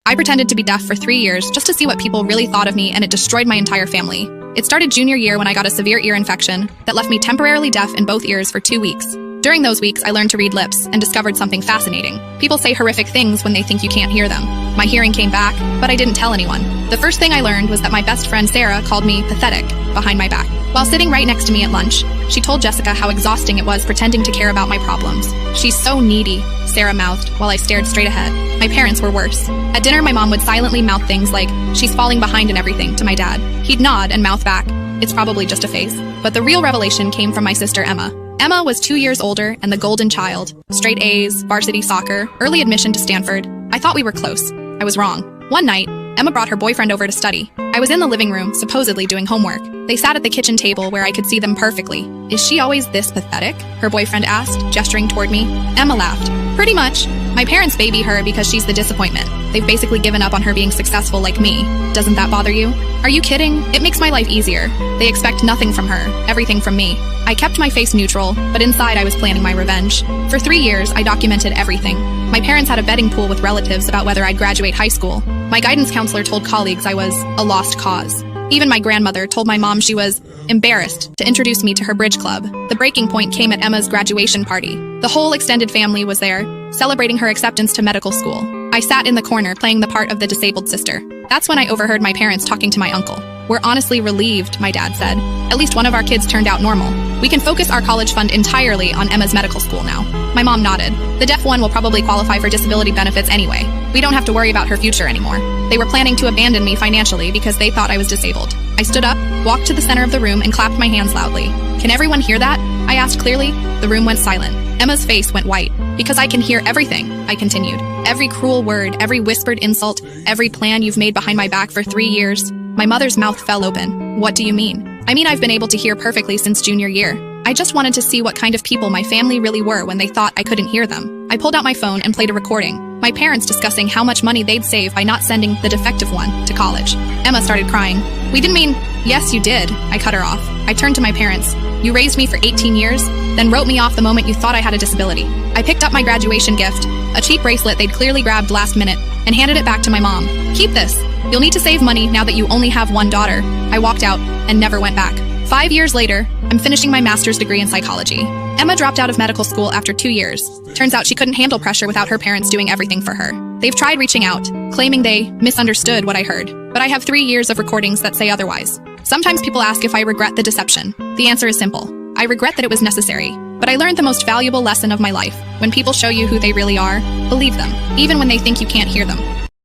I pretended to be deaf for 3 years just to see what people really thought of me, and it destroyed my entire family. It started junior year when I got a severe ear infection that left me temporarily deaf in both ears for 2 weeks. During those weeks, I learned to read lips and discovered something fascinating. People say horrific things when they think you can't hear them. My hearing came back, but I didn't tell anyone. The first thing I learned was that my best friend Sarah called me pathetic behind my back. While sitting right next to me at lunch, she told Jessica how exhausting it was pretending to care about my problems. "She's so needy," Sarah mouthed while I stared straight ahead. My parents were worse. At dinner, my mom would silently mouth things like, "She's falling behind in everything," to my dad. He'd nod and mouth back, "It's probably just a phase." But the real revelation came from my sister Emma. Emma was 2 years older and the golden child. Straight A's, varsity soccer, early admission to Stanford. I thought we were close. I was wrong. One night, Emma brought her boyfriend over to study. I was in the living room, supposedly doing homework. They sat at the kitchen table where I could see them perfectly. "Is she always this pathetic?" her boyfriend asked, gesturing toward me. Emma laughed. "Pretty much. My parents baby her because she's the disappointment. They've basically given up on her being successful like me. Doesn't that bother you?" "Are you kidding? It makes my life easier. They expect nothing from her, everything from me." I kept my face neutral, but inside I was planning my revenge. For 3 years, I documented everything. My parents had a betting pool with relatives about whether I'd graduate high school. My guidance counselor told colleagues I was a lost cause. Even my grandmother told my mom she was embarrassed to introduce me to her bridge club. The breaking point came at Emma's graduation party. The whole extended family was there, celebrating her acceptance to medical school. I sat in the corner playing the part of the disabled sister. That's when I overheard my parents talking to my uncle. "We're honestly relieved," my dad said. "At least one of our kids turned out normal. We can focus our college fund entirely on Emma's medical school now." My mom nodded. "The deaf one will probably qualify for disability benefits anyway. We don't have to worry about her future anymore." They were planning to abandon me financially because they thought I was disabled. I stood up, walked to the center of the room, and clapped my hands loudly. "Can everyone hear that?" I asked clearly. The room went silent. Emma's face went white. "Because I can hear everything," I continued. "Every cruel word, every whispered insult, every plan you've made behind my back for 3 years." My mother's mouth fell open. "What do you mean?" "I mean I've been able to hear perfectly since junior year. I just wanted to see what kind of people my family really were when they thought I couldn't hear them." I pulled out my phone and played a recording. My parents discussing how much money they'd save by not sending the defective one to college. Emma started crying. "We didn't mean—" "Yes, you did." I cut her off. I turned to my parents. "You raised me for 18 years, then wrote me off the moment you thought I had a disability." I picked up my graduation gift, a cheap bracelet they'd clearly grabbed last minute, and handed it back to my mom. "Keep this. You'll need to save money now that you only have one daughter." I walked out and never went back. 5 years later, I'm finishing my master's degree in psychology. Emma dropped out of medical school after 2 years. Turns out she couldn't handle pressure without her parents doing everything for her. They've tried reaching out, claiming they misunderstood what I heard, but I have 3 years of recordings that say otherwise. Sometimes people ask if I regret the deception. The answer is simple. I regret that it was necessary, but I learned the most valuable lesson of my life. When people show you who they really are, believe them, even when they think you can't hear them.